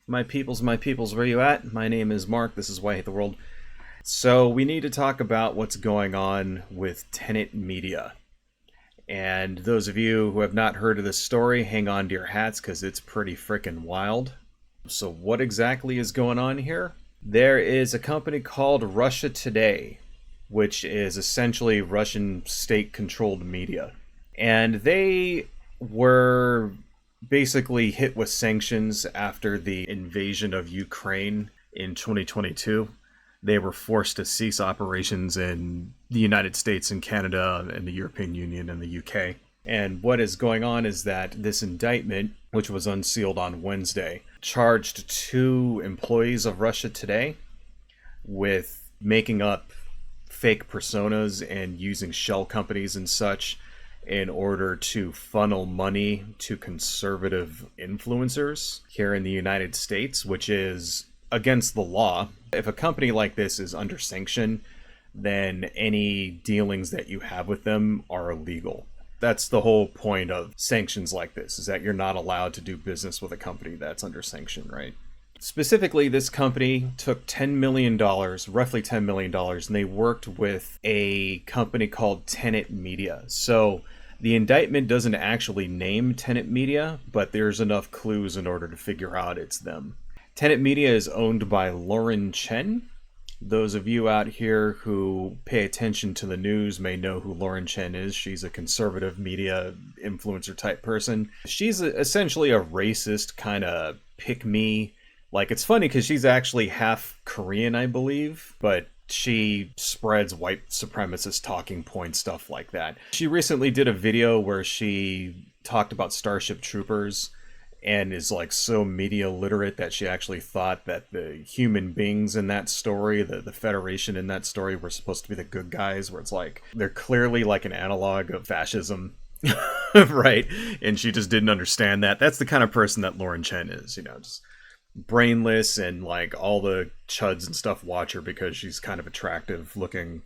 My peoples, where you at? My name is Mark, this is Why I Hate the World. So we need to talk about what's going on with Tenant Media. And those of you who have not heard of this story, hang on to your hats because it's pretty frickin' wild. So what exactly is going on here? There is a company called Russia Today, which is essentially Russian state-controlled media. And they were basically hit with sanctions after the invasion of Ukraine in 2022. They were forced to cease operations in the United States and Canada and the European Union and the UK. And what is going on is that this indictment, which was unsealed on Wednesday, charged 2 employees of Russia Today with making up fake personas and using shell companies and such in order to funnel money to conservative influencers here in the United States, which is against the law. If a company like this is under sanction, then any dealings that you have with them are illegal. That's the whole point of sanctions like this, is that you're not allowed to do business with a company that's under sanction, right? Specifically, this company took $10 million, roughly $10 million, and they worked with a company called Tenant Media. So the indictment doesn't actually name Tenant Media, but there's enough clues in order to figure out it's them. Tenant Media is owned by Lauren Chen. Those of you out here who pay attention to the news may know who Lauren Chen is. She's a conservative media influencer type person. She's essentially a racist kind of pick-me. Like, it's funny because she's actually half Korean, I believe, but she spreads white supremacist talking points, stuff like that. She recently did a video where she talked about Starship Troopers and is like so media literate that she actually thought that the human beings in that story, the Federation in that story, were supposed to be the good guys, where it's like they're clearly like an analog of fascism. Right? And she just didn't understand that. That's the kind of person that Lauren Chen is, you know, just brainless, and like all the chuds and stuff watch her because she's kind of attractive looking.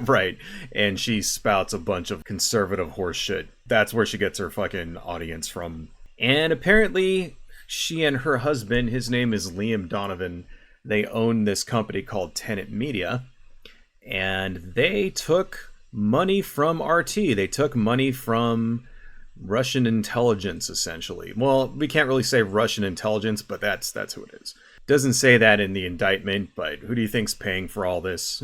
Right? And she spouts a bunch of conservative horse shit. That's where she gets her fucking audience from. And apparently she and her husband, his name is Liam Donovan, they own this company called Tenant Media, and they took money from RT. They took money from Russian intelligence, essentially. Well, we can't really say Russian intelligence, but that's who it is. Doesn't say that in the indictment, but who do you think's paying for all this?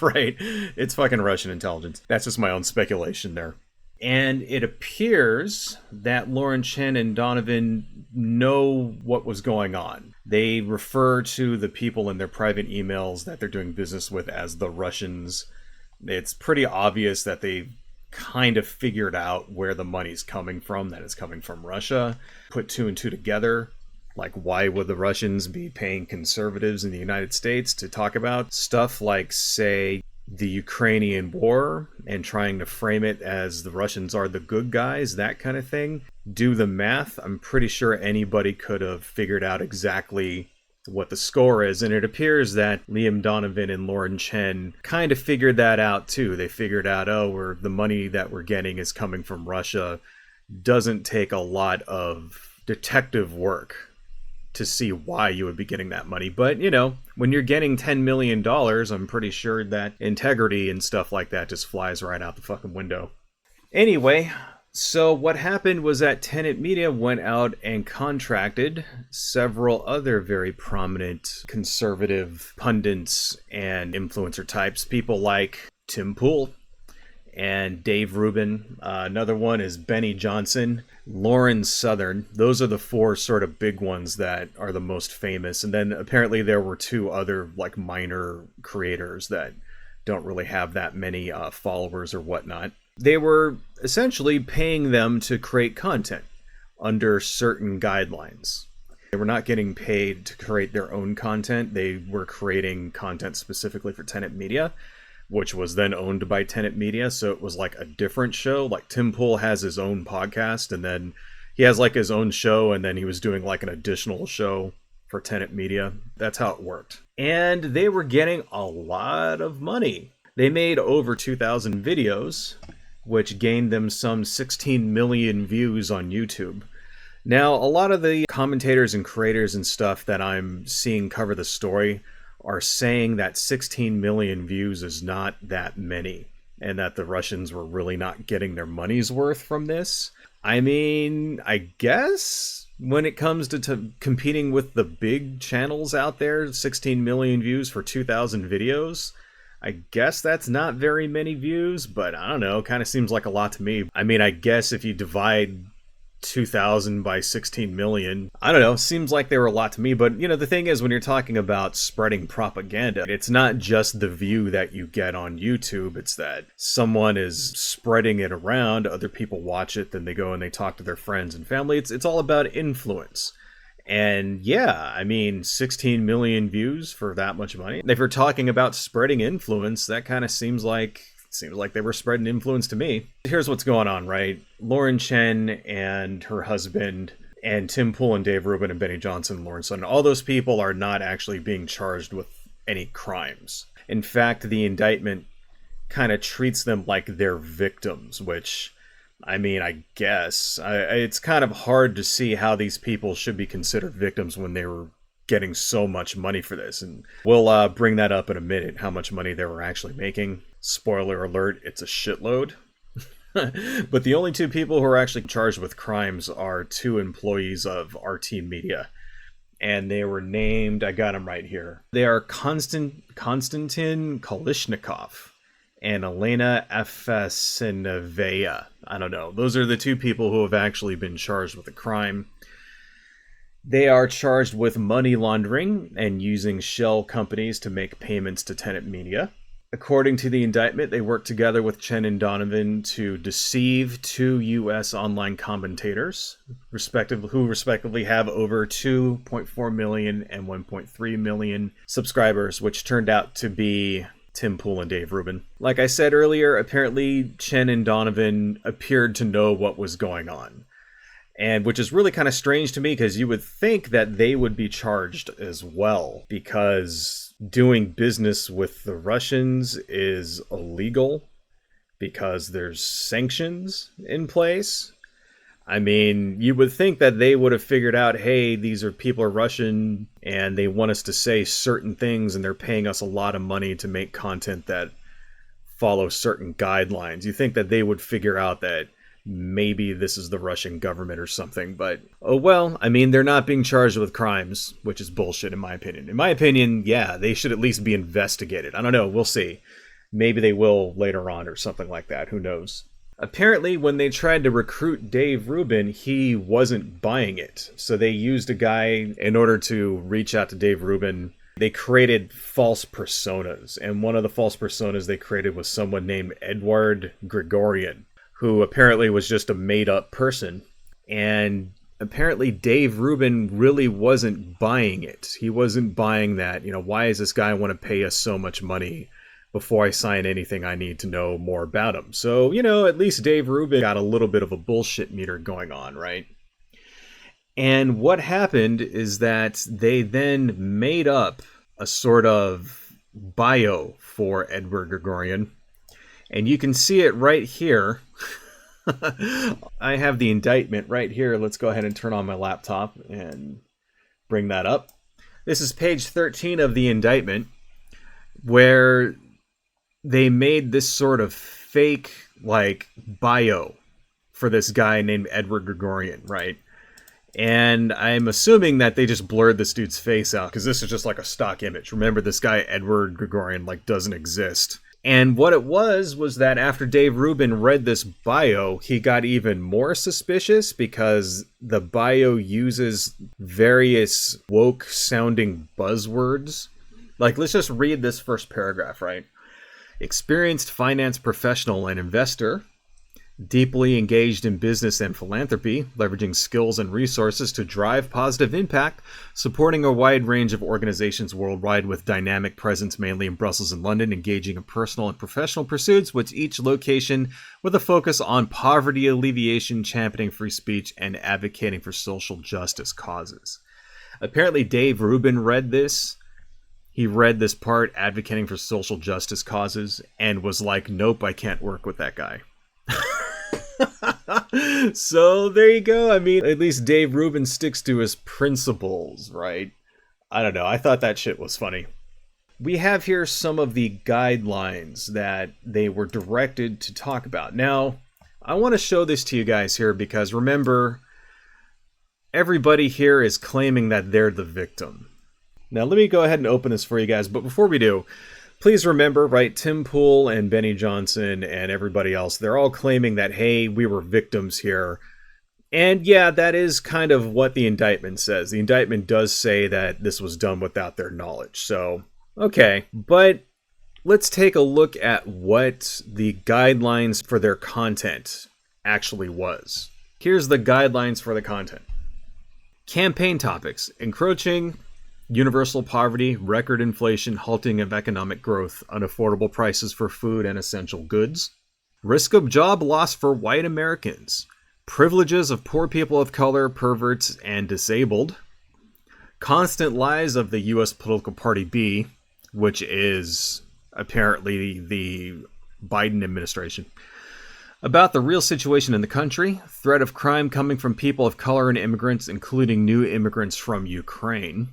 Right? It's fucking Russian intelligence. That's just my own speculation there. And it appears that Lauren Chen and Donovan know what was going on. They refer to the people in their private emails that they're doing business with as the Russians. It's pretty obvious that they kind of figured out where the money's coming from, that it's coming from Russia. Put 2 and 2 together. Like, why would the Russians be paying conservatives in the United States to talk about stuff like, say, the Ukrainian war, and trying to frame it as the Russians are the good guys, that kind of thing? Do the math. I'm pretty sure anybody could have figured out exactly what the score is, and it appears that Liam Donovan and Lauren Chen kind of figured that out too. They figured out, the money that we're getting is coming from Russia. Doesn't take a lot of detective work to see why you would be getting that money. But, you know, when you're getting $10 million, I'm pretty sure that integrity and stuff like that just flies right out the fucking window. Anyway, so what happened was that Tenant Media went out and contracted several other very prominent conservative pundits and influencer types, people like Tim Pool and Dave Ruben. Another one is Benny Johnson, Lauren Southern. Those are the 4 sort of big ones that are the most famous. And then apparently there were 2 other like minor creators that don't really have that many followers or whatnot. They were essentially paying them to create content under certain guidelines. They were not getting paid to create their own content. They were creating content specifically for Tenant Media, which was then owned by Tenant Media. So it was like a different show. Like Tim Pool has his own podcast, and then he has like his own show, and then he was doing like an additional show for Tenant Media. That's how it worked. And they were getting a lot of money. They made over 2,000 videos, which gained them some 16 million views on YouTube. Now, a lot of the commentators and creators and stuff that I'm seeing cover the story are saying that 16 million views is not that many, and that the Russians were really not getting their money's worth from this. I mean, I guess when it comes to competing with the big channels out there, 16 million views for 2,000 videos, I guess that's not very many views, but I don't know, kind of seems like a lot to me. I mean, I guess if you divide 2,000 by 16 million, I don't know, seems like they were a lot to me. But you know, the thing is, when you're talking about spreading propaganda, it's not just the view that you get on YouTube, it's that someone is spreading it around, other people watch it, then they go and they talk to their friends and family. It's all about influence. And yeah, I mean, 16 million views for that much money. If you're talking about spreading influence, that kind of seems like they were spreading influence to me. Here's what's going on, right? Lauren Chen and her husband and Tim Pool and Dave Ruben and Benny Johnson, Lauren Sutton, all those people are not actually being charged with any crimes. In fact, the indictment kind of treats them like they're victims, which, I mean, I guess it's kind of hard to see how these people should be considered victims when they were getting so much money for this. And we'll bring that up in a minute, how much money they were actually making. Spoiler alert, it's a shitload. But the only two people who are actually charged with crimes are two employees of RT Media. And they were named, I got them right here. They are Konstantin Kolishnikov and Elena Afasinovaya. I don't know. Those are the two people who have actually been charged with a crime. They are charged with money laundering and using shell companies to make payments to Tenant Media. According to the indictment, they worked together with Chen and Donovan to deceive two U.S. online commentators, who respectively have over 2.4 million and 1.3 million subscribers, which turned out to be Tim Pool and Dave Ruben. Like I said earlier, apparently Chen and Donovan appeared to know what was going on. And which is really kind of strange to me, because you would think that they would be charged as well, because doing business with the Russians is illegal because there's sanctions in place. I mean, you would think that they would have figured out, hey, people are Russian and they want us to say certain things and they're paying us a lot of money to make content that follow certain guidelines. You think that they would figure out that maybe this is the Russian government or something, but oh well. I mean, they're not being charged with crimes, which is bullshit in my opinion. In my opinion, yeah, they should at least be investigated. I don't know, we'll see. Maybe they will later on or something like that, who knows. Apparently, when they tried to recruit Dave Ruben, he wasn't buying it. So they used a guy in order to reach out to Dave Ruben. They created false personas, and one of the false personas they created was someone named Edward Grigorian, who apparently was just a made-up person. And apparently Dave Ruben really wasn't buying it. He wasn't buying that, why does this guy want to pay us so much money? Before I sign anything, I need to know more about him. So, at least Dave Ruben got a little bit of a bullshit meter going on, right? And what happened is that they then made up a sort of bio for Edward Grigorian. And you can see it right here. I have the indictment right here. Let's go ahead and turn on my laptop and bring that up. This is page 13 of the indictment, where they made this sort of fake, bio for this guy named Edward Grigorian, right? And I'm assuming that they just blurred this dude's face out, because this is just like a stock image. Remember, this guy, Edward Grigorian, doesn't exist. And what it was that after Dave Ruben read this bio, he got even more suspicious, because the bio uses various woke-sounding buzzwords. Let's just read this first paragraph, right? Experienced finance professional and investor, deeply engaged in business and philanthropy, leveraging skills and resources to drive positive impact, supporting a wide range of organizations worldwide with dynamic presence mainly in Brussels and London, engaging in personal and professional pursuits with each location with a focus on poverty alleviation, championing free speech, and advocating for social justice causes. Apparently Dave Ruben read this. He read this part, advocating for social justice causes, and was like, nope, I can't work with that guy. So there you go. I mean, at least Dave Ruben sticks to his principles, right? I don't know. I thought that shit was funny. We have here some of the guidelines that they were directed to talk about. Now, I want to show this to you guys here because remember, everybody here is claiming that they're the victim. Now, let me go ahead and open this for you guys, but before we do, please remember, right, Tim Pool and Benny Johnson and everybody else, they're all claiming that, hey, we were victims here. And yeah, that is kind of what the indictment says. The indictment does say that this was done without their knowledge. So, okay. But let's take a look at what the guidelines for their content actually was. Here's the guidelines for the content. Campaign topics: encroaching, universal poverty, record inflation, halting of economic growth, unaffordable prices for food and essential goods, risk of job loss for white Americans, privileges of poor people of color, perverts, and disabled, constant lies of the U.S. political party B, which is apparently the Biden administration, about the real situation in the country, threat of crime coming from people of color and immigrants, including new immigrants from Ukraine,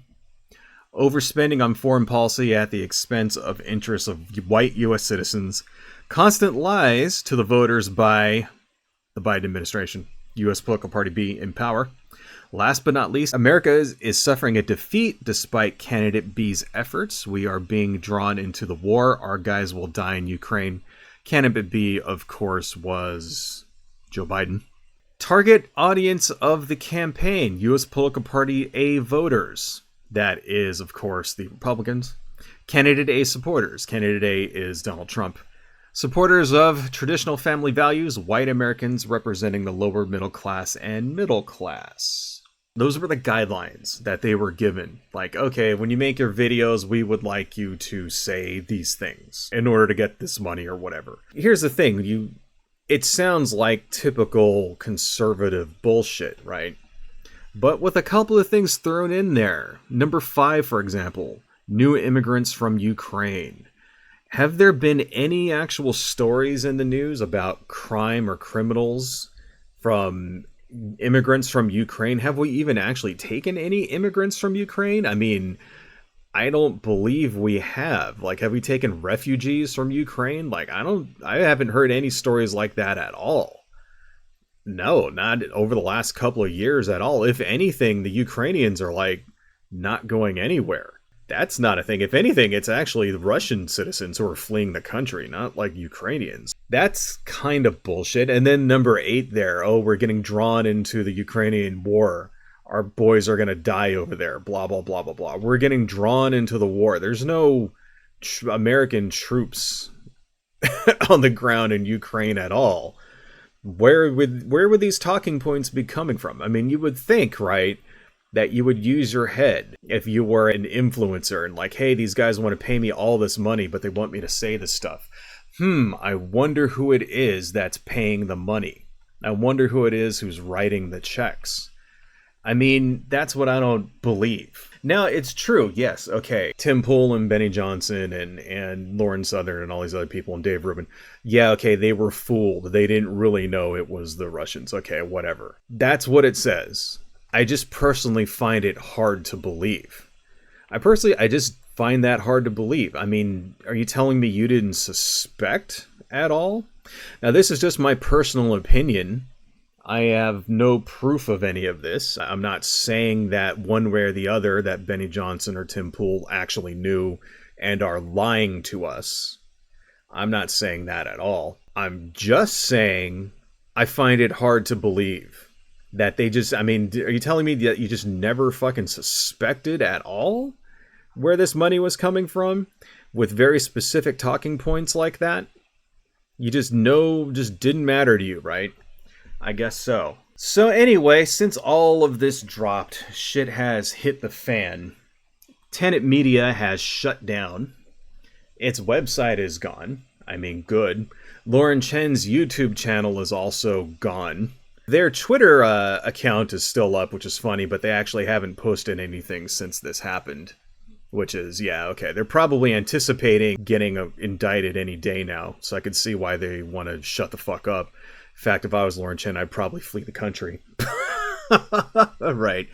overspending on foreign policy at the expense of interests of white U.S. citizens, constant lies to the voters by the Biden administration, U.S. political party B in power. Last but not least, America is suffering a defeat despite candidate B's efforts. We are being drawn into the war. Our guys will die in Ukraine. Candidate B, of course, was Joe Biden. Target audience of the campaign, U.S. political party A voters. That is, of course, the Republicans. Candidate A supporters. Candidate A is Donald Trump. Supporters of traditional family values, white Americans representing the lower middle class and middle class. Those were the guidelines that they were given. Like, okay, when you make your videos, we would like you to say these things in order to get this money or whatever. Here's the thing, it sounds like typical conservative bullshit, right? But with a couple of things thrown in there. Number 5, for example, new immigrants from Ukraine. Have there been any actual stories in the news about crime or criminals from immigrants from Ukraine? Have we even actually taken any immigrants from Ukraine? I mean, I don't believe we have. Like, have we taken refugees from Ukraine? Like, I haven't heard any stories like that at all. No, not over the last couple of years at all. If anything, the Ukrainians are like not going anywhere. That's not a thing. If anything, it's actually the Russian citizens who are fleeing the country, not like Ukrainians. That's kind of bullshit. And then number 8 there, oh, we're getting drawn into the Ukrainian war. Our boys are going to die over there, blah, blah, blah, blah, blah. We're getting drawn into the war. There's no American troops on the ground in Ukraine at all. Where would these talking points be coming from? I mean, you would think, right, that you would use your head if you were an influencer and like, hey, these guys want to pay me all this money, but they want me to say this stuff. I wonder who it is that's paying the money. I wonder who it is who's writing the checks. I mean, that's what I don't believe. Now, it's true, yes, okay. Tim Pool and Benny Johnson and Lauren Southern and all these other people and Dave Ruben. Yeah, okay, they were fooled. They didn't really know it was the Russians. Okay, whatever. That's what it says. I just personally find it hard to believe. I just find that hard to believe. I mean, are you telling me you didn't suspect at all? Now, this is just my personal opinion. I have no proof of any of this. I'm not saying that one way or the other that Benny Johnson or Tim Pool actually knew and are lying to us. I'm not saying that at all. I'm just saying I find it hard to believe that they just, I mean, are you telling me that you just never fucking suspected at all where this money was coming from with very specific talking points like that? You just know, just didn't matter to you, right? I guess so. So anyway, since all of this dropped, shit has hit the fan. Tenant Media has shut down. Its website is gone. I mean, good. Lauren Chen's YouTube channel is also gone. Their Twitter account is still up, which is funny, but they actually haven't posted anything since this happened. Which is, yeah, okay. They're probably anticipating getting indicted any day now, so I could see why they want to shut the fuck up. In fact, if I was Lauren Chen, I'd probably flee the country. Right.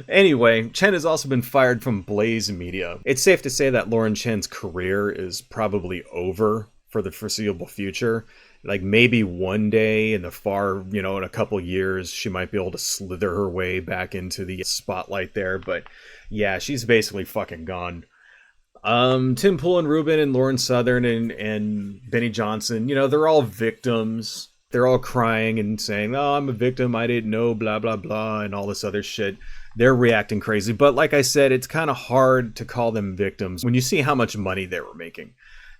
Anyway, Chen has also been fired from Blaze Media. It's safe to say that Lauren Chen's career is probably over for the foreseeable future. Like maybe one day in the far, in a couple years, she might be able to slither her way back into the spotlight there. But yeah, she's basically fucking gone. Tim Pool and Ruben and Lauren Southern and Benny Johnson, they're all victims. They're all crying and saying, oh, I'm a victim, I didn't know, blah, blah, blah, and all this other shit. They're reacting crazy. But like I said, it's kind of hard to call them victims when you see how much money they were making.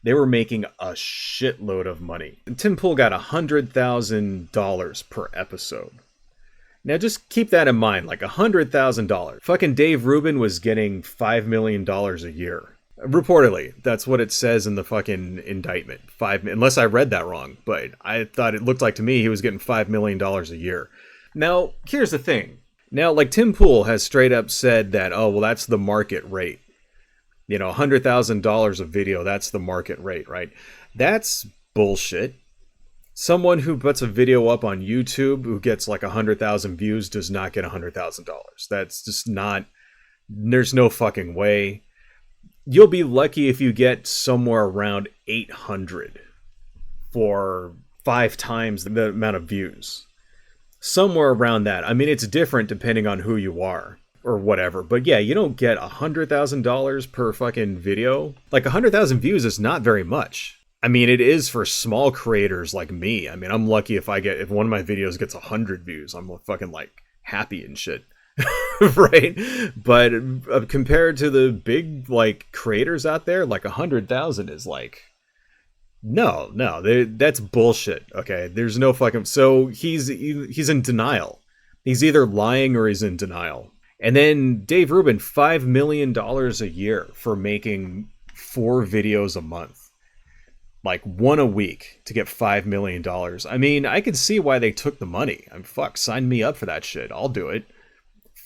They were making a shitload of money. And Tim Pool got $100,000 per episode. Now just keep that in mind, like $100,000. Fucking Dave Ruben was getting $5 million a year. Reportedly, that's what it says in the fucking indictment. Unless I read that wrong, but I thought it looked like to me he was getting $5 million a year. Now, here's the thing. Now, like Tim Pool has straight up said that, oh, well, that's the market rate. $100,000 a video, that's the market rate, right? That's bullshit. Someone who puts a video up on YouTube who gets like 100,000 views does not get $100,000. That's just not, there's no fucking way. You'll be lucky if you get somewhere around 800 for 5 times the amount of views. Somewhere around that. I mean, it's different depending on who you are or whatever. But yeah, you don't get $100,000 per fucking video. Like 100,000 views is not very much. I mean, it is for small creators like me. I mean, I'm lucky if one of my videos gets 100 views. I'm fucking like happy and shit. Right? But compared to the big like creators out there, like 100,000 is like no, that's bullshit. Okay, there's no fucking. So he's in denial. He's either lying or he's in denial. And then Dave Ruben, $5 million a year for making 4 videos a month, like 1 a week, to get $5 million. I mean, I could see why they took the money. Sign me up for that shit. I'll do it.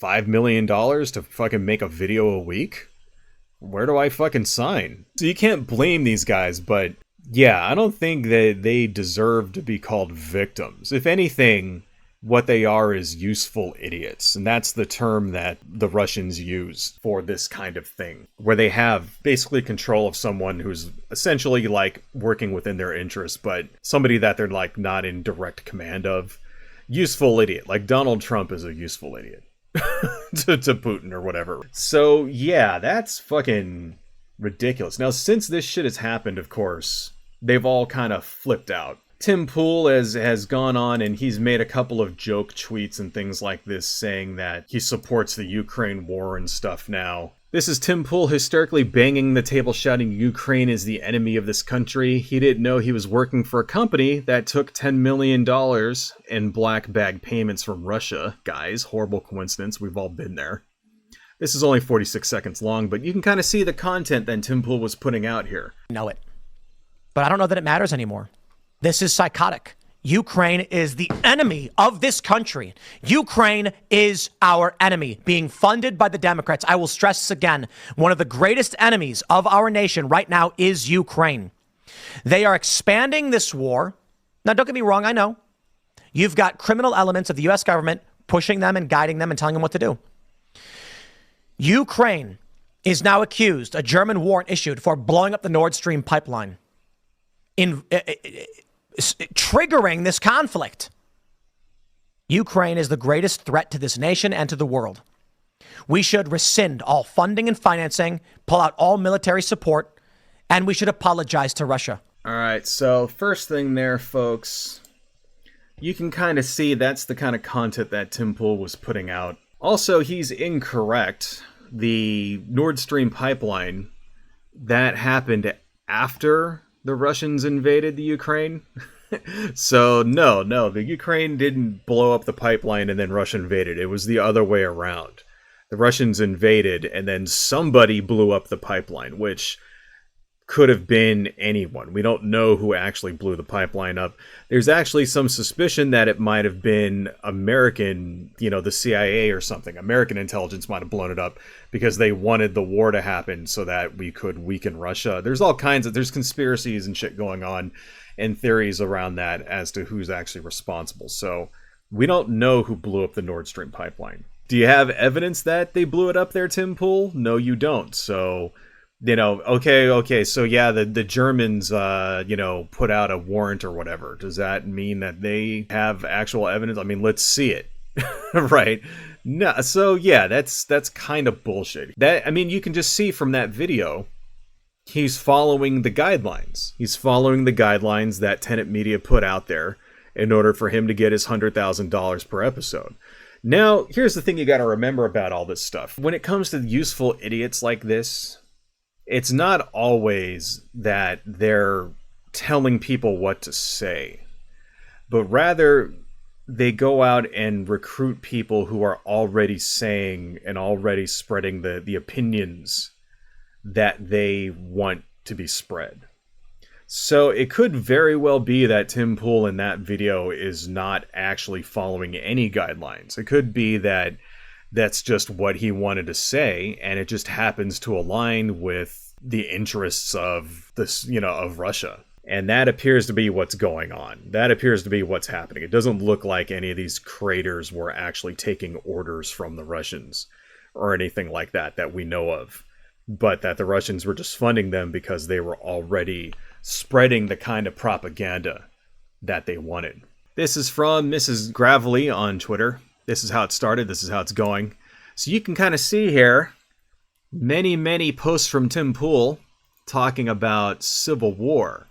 $5 million to fucking make a video a week? Where do I fucking sign? So you can't blame these guys, but yeah, I don't think that they deserve to be called victims. If anything, what they are is useful idiots. And that's the term that the Russians use for this kind of thing, where they have basically control of someone who's essentially like working within their interests, but somebody that they're like not in direct command of. Useful idiot. Like Donald Trump is a useful idiot. to Putin or whatever. So yeah, that's fucking ridiculous. Now, since this shit has happened, of course, they've all kind of flipped out. Tim Pool has gone on and he's made a couple of joke tweets and things like this saying that he supports the Ukraine war and stuff now. This is Tim Pool hysterically banging the table shouting Ukraine is the enemy of this country. He didn't know he was working for a company that took $10 million in black bag payments from Russia. Guys, horrible coincidence. We've all been there. This is only 46 seconds long, but you can kind of see the content that Tim Pool was putting out here. Know it. But I don't know that it matters anymore. This is psychotic. Ukraine is the enemy of this country. Ukraine is our enemy, being funded by the Democrats. I will stress this again. One of the greatest enemies of our nation right now is Ukraine. They are expanding this war. Now, don't get me wrong. I know you've got criminal elements of the U.S. government pushing them and guiding them and telling them what to do. Ukraine is now accused, a German warrant issued for blowing up the Nord Stream pipeline, triggering this conflict. Ukraine is the greatest threat to this nation and to the world. We should rescind all funding and financing, pull out all military support, and we should apologize to Russia. All right, so first thing there, folks, you can kind of see that's the kind of content that Tim Pool was putting out. Also, he's incorrect. The Nord Stream pipeline, that happened after the Russians invaded the Ukraine. So no, the Ukraine didn't blow up the pipeline and then Russia invaded. It was the other way around. The Russians invaded and then somebody blew up the pipeline, which could have been anyone. We don't know who actually blew the pipeline up. There's actually some suspicion that it might have been American, the CIA or something. American intelligence might have blown it up because they wanted the war to happen so that we could weaken Russia. There's all kinds of, there's conspiracies and shit going on and theories around that as to who's actually responsible. So we don't know who blew up the Nord Stream pipeline. Do you have evidence that they blew it up there, Tim Pool? No, you don't. So, okay. So yeah, the Germans, put out a warrant or whatever. Does that mean that they have actual evidence? I mean, let's see it. Right? No. So yeah, that's kind of bullshit. You can just see from that video, he's following the guidelines. He's following the guidelines that Tenant Media put out there in order for him to get his $100,000 per episode. Now, here's the thing you got to remember about all this stuff. When it comes to useful idiots like this, it's not always that they're telling people what to say, but rather they go out and recruit people who are already saying and already spreading the opinions that they want to be spread. So it could very well be that Tim Pool in that video is not actually following any guidelines. It could be that that's just what he wanted to say, and it just happens to align with the interests of this, of Russia. And that appears to be what's going on. That appears to be what's happening. It doesn't look like any of these creators were actually taking orders from the Russians or anything like that we know of, but that the Russians were just funding them because they were already spreading the kind of propaganda that they wanted. This is from Mrs. Gravely on Twitter. This is how it started. This is how it's going. So you can kind of see here many posts from Tim Pool talking about civil war.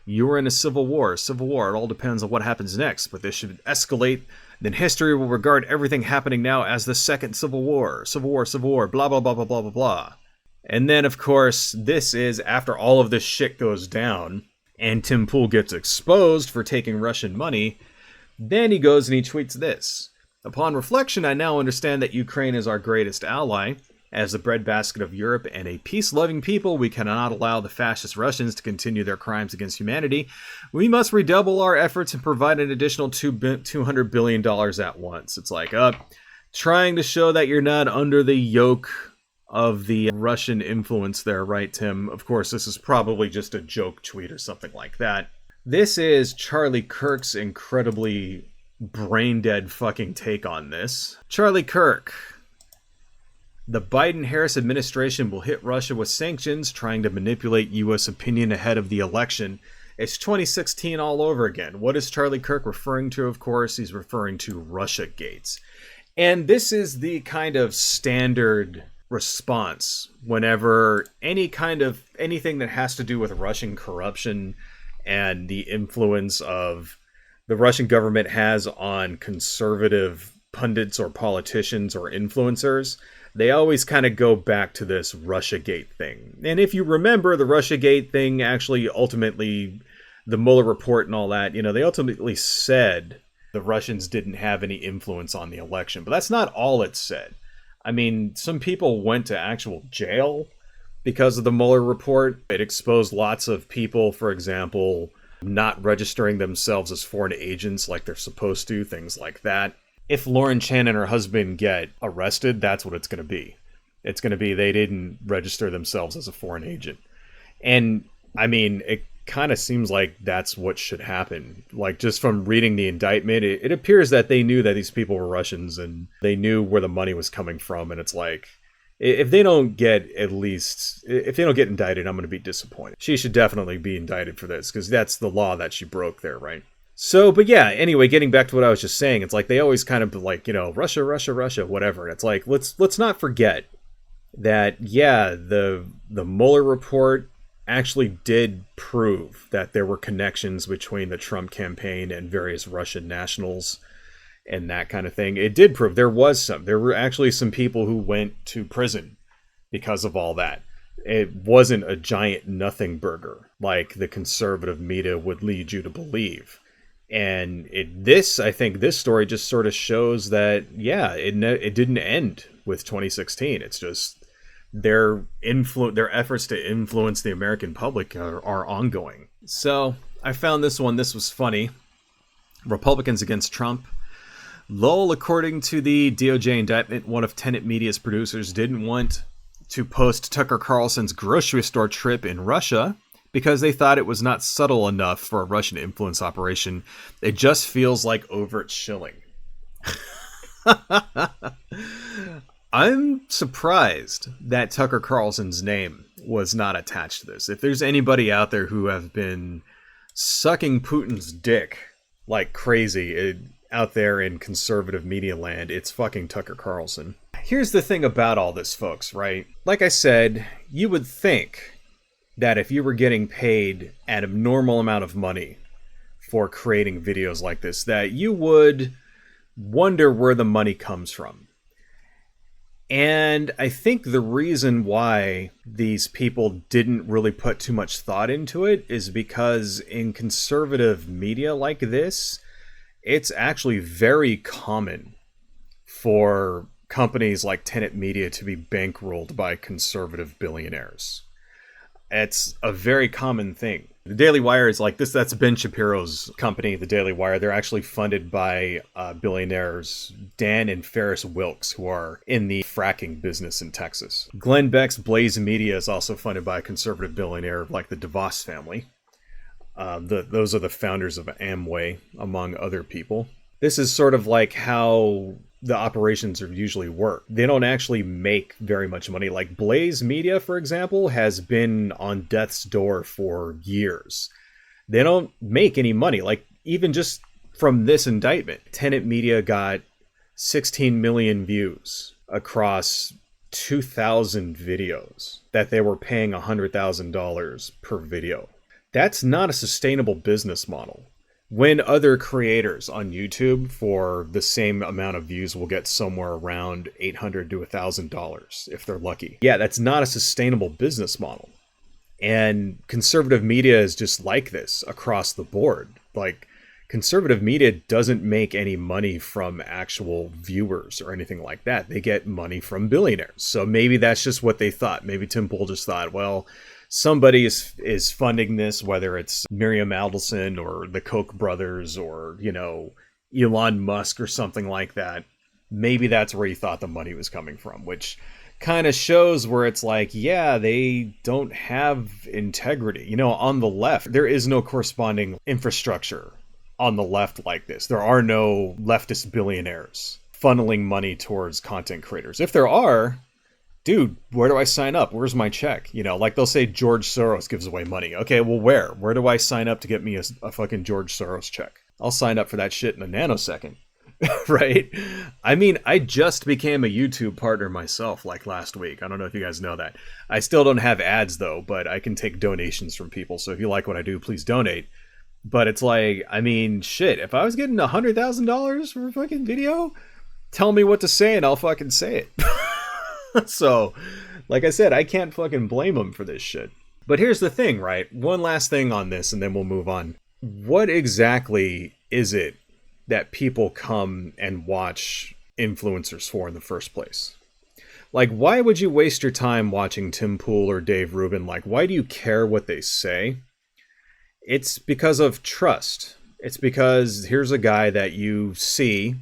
You were in a civil war. Civil war, it all depends on what happens next, but this should escalate. Then history will regard everything happening now as the second civil war. Civil war, blah, blah, blah, blah, blah, blah, blah. And then, of course, this is after all of this shit goes down and Tim Pool gets exposed for taking Russian money. Then he goes and he tweets this. Upon reflection, I now understand that Ukraine is our greatest ally. As the breadbasket of Europe and a peace-loving people, we cannot allow the fascist Russians to continue their crimes against humanity. We must redouble our efforts and provide an additional $200 billion at once. It's like, trying to show that you're not under the yoke of the Russian influence there, right, Tim? Of course, this is probably just a joke tweet or something like that. This is Charlie Kirk's incredibly brain-dead fucking take on this. Charlie Kirk. The Biden-Harris administration will hit Russia with sanctions, trying to manipulate U.S. opinion ahead of the election. It's 2016 all over again. What is Charlie Kirk referring to? Of course, he's referring to Russiagate. And this is the kind of standard response whenever anything that has to do with Russian corruption and the influence of the Russian government has on conservative pundits or politicians or influencers, they always kind of go back to this Russiagate thing. And if you remember, the Russiagate thing actually ultimately, the Mueller report and all that, they ultimately said the Russians didn't have any influence on the election. But that's not all it said. I mean, some people went to actual jail because of the Mueller report. It exposed lots of people, for example, not registering themselves as foreign agents like they're supposed to, things like that. If Lauren Chan and her husband get arrested, that's what it's going to be. It's going to be they didn't register themselves as a foreign agent. And, I mean, it kind of seems like that's what should happen. Like, just from reading the indictment, it appears that they knew that these people were Russians and they knew where the money was coming from. And it's like, if they don't get indicted, I'm going to be disappointed. She should definitely be indicted for this because that's the law that she broke there, right? So, but yeah, anyway, getting back to what I was just saying, it's like they always kind of like, Russia, whatever. It's like, let's not forget that, yeah, the Mueller report actually did prove that there were connections between the Trump campaign and various Russian nationals and that kind of thing. It did prove there were actually some people who went to prison because of all that. It wasn't a giant nothing burger like the conservative media would lead you to believe. And I think this story just sort of shows that, yeah, it didn't end with 2016. It's just their efforts to influence the American public are ongoing. So I found this one. This was funny. Republicans against Trump. Lowell, according to the DOJ indictment, one of Tenant Media's producers didn't want to post Tucker Carlson's grocery store trip in Russia because they thought it was not subtle enough for a Russian influence operation. It just feels like overt shilling. I'm surprised that Tucker Carlson's name was not attached to this. If there's anybody out there who have been sucking Putin's dick like crazy out there in conservative media land, it's fucking Tucker Carlson. Here's the thing about all this, folks, right? Like I said, you would think that if you were getting paid an abnormal amount of money for creating videos like this, that you would wonder where the money comes from. And I think the reason why these people didn't really put too much thought into it is because in conservative media like this, it's actually very common for companies like Tenant Media to be bankrolled by conservative billionaires. It's a very common thing. The Daily Wire is like this. That's Ben Shapiro's company, The Daily Wire. They're actually funded by billionaires Dan and Ferris Wilkes, who are in the fracking business in Texas. Glenn Beck's Blaze Media is also funded by a conservative billionaire like the DeVos family. Those are the founders of Amway, among other people. This is sort of like how the operations are usually work. They don't actually make very much money. Like Blaze Media, for example, has been on death's door for years. They don't make any money. Like even just from this indictment, Tenant Media got 16 million views across 2,000 videos that they were paying $100,000 per video. That's not a sustainable business model. When other creators on YouTube for the same amount of views will get somewhere around $800 to $1,000 if they're lucky. Yeah, that's not a sustainable business model. And conservative media is just like this across the board. Like, conservative media doesn't make any money from actual viewers or anything like that. They get money from billionaires. So maybe that's just what they thought. Maybe Tim Pool just thought, well, somebody is funding this, whether it's Miriam Adelson or the Koch brothers or, Elon Musk or something like that. Maybe that's where he thought the money was coming from, which kind of shows where it's like, yeah, they don't have integrity. On the left, there is no corresponding infrastructure on the left like this. There are no leftist billionaires funneling money towards content creators. If there are, dude, where do I sign up? Where's my check? Like they'll say George Soros gives away money. Okay, well, where? Where do I sign up to get me a fucking George Soros check? I'll sign up for that shit in a nanosecond, right? I mean, I just became a YouTube partner myself like last week. I don't know if you guys know that. I still don't have ads though, but I can take donations from people. So if you like what I do, please donate. But it's like, I mean, shit, if I was getting $100,000 for a fucking video, tell me what to say and I'll fucking say it. So, like I said, I can't fucking blame them for this shit. But here's the thing, right? One last thing on this, and then we'll move on. What exactly is it that people come and watch influencers for in the first place? Like, why would you waste your time watching Tim Pool or Dave Ruben? Like, why do you care what they say? It's because of trust. It's because here's a guy that you see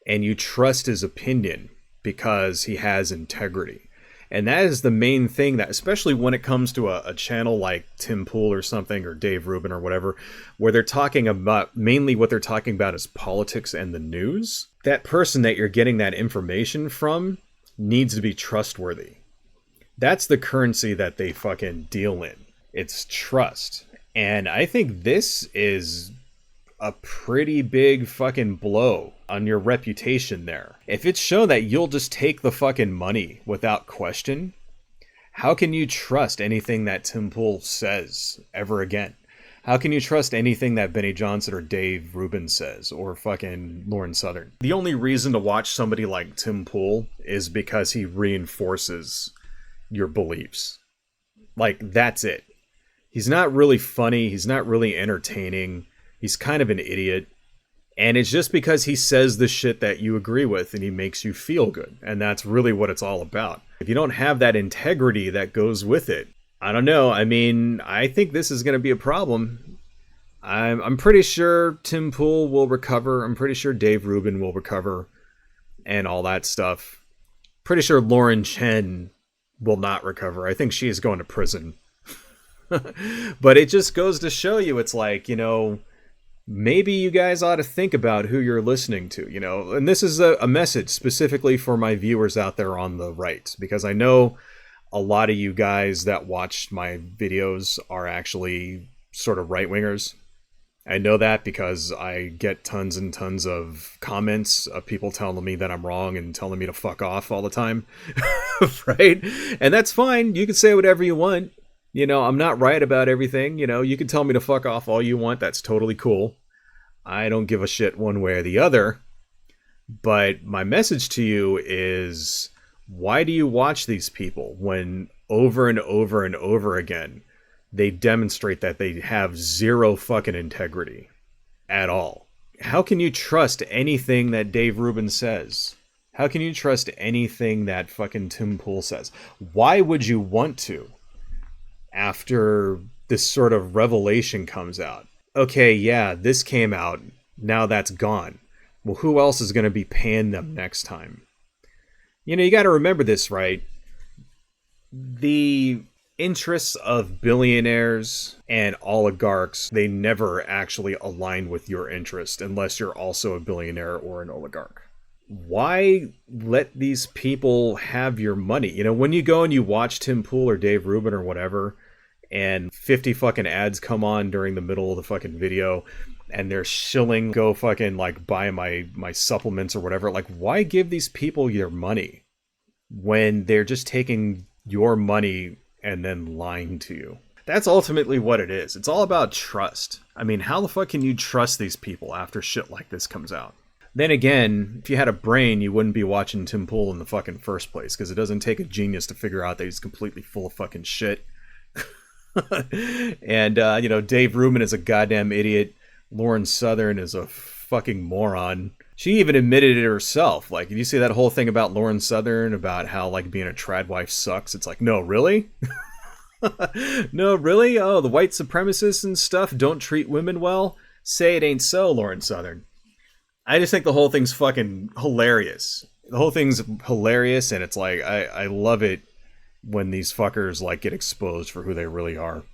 and you trust his opinion, because he has integrity. And that is the main thing that, especially when it comes to a channel like Tim Pool or something, or Dave Rubin or whatever, where they're talking about, mainly what they're talking about is politics and the news. That person that you're getting that information from needs to be trustworthy. That's the currency that they fucking deal in. It's trust. And I think this is a pretty big fucking blow on your reputation there. If it's shown that you'll just take the fucking money without question, how can you trust anything that Tim Pool says ever again? How can you trust anything that Benny Johnson or Dave Rubin says, or fucking Lauren Southern? The only reason to watch somebody like Tim Pool is because he reinforces your beliefs. Like, that's it. He's not really funny. He's not really entertaining. He's kind of an idiot. And it's just because he says the shit that you agree with and he makes you feel good. And that's really what it's all about. If you don't have that integrity that goes with it, I don't know. I mean, I think this is going to be a problem. I'm pretty sure Tim Pool will recover. I'm pretty sure Dave Ruben will recover and all that stuff. Pretty sure Lauren Chen will not recover. I think she is going to prison. But it just goes to show you, it's like, you know, maybe you guys ought to think about who you're listening to, you know. And this is a message specifically for my viewers out there on the right, because I know a lot of you guys that watch my videos are actually sort of right-wingers. I know that because I get tons and tons of comments of people telling me that I'm wrong and telling me to fuck off all the time. Right? And that's fine. You can say whatever you want. You know, I'm not right about everything. You know, you can tell me to fuck off all you want. That's totally cool. I don't give a shit one way or the other. But my message to you is, why do you watch these people when over and over and over again they demonstrate that they have zero fucking integrity at all? How can you trust anything that Dave Rubin says? How can you trust anything that fucking Tim Pool says? Why would you want to? After this sort of revelation comes out. Okay, yeah, this came out. Now that's gone. Well, who else is going to be paying them next time? You know, you got to remember this, right? The interests of billionaires and oligarchs, they never actually align with your interest unless you're also a billionaire or an oligarch. Why let these people have your money? You know, when you go and you watch Tim Pool or Dave Rubin or whatever, and 50 fucking ads come on during the middle of the fucking video, and they're shilling, go fucking like buy my supplements or whatever. Like, why give these people your money when they're just taking your money and then lying to you? That's ultimately what it is. It's all about trust. I mean, how the fuck can you trust these people after shit like this comes out? Then again, if you had a brain, you wouldn't be watching Tim Pool in the fucking first place, because it doesn't take a genius to figure out that he's completely full of fucking shit. And, you know, Dave Rubin is a goddamn idiot. Lauren Southern is a fucking moron. She even admitted it herself. Like, did you see that whole thing about Lauren Southern, about how, like, being a trad wife sucks? It's like, no, really? No, really? Oh, the white supremacists and stuff don't treat women well? Say it ain't so, Lauren Southern. I just think the whole thing's fucking hilarious. The whole thing's hilarious, and it's like, I love it when these fuckers like get exposed for who they really are.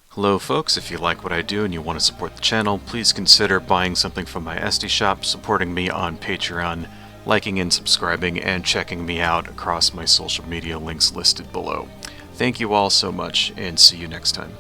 Hello folks, if you like what I do and you want to support the channel, please consider buying something from my Etsy shop, supporting me on Patreon, liking and subscribing, and checking me out across my social media links listed below. Thank you all so much, and see you next time.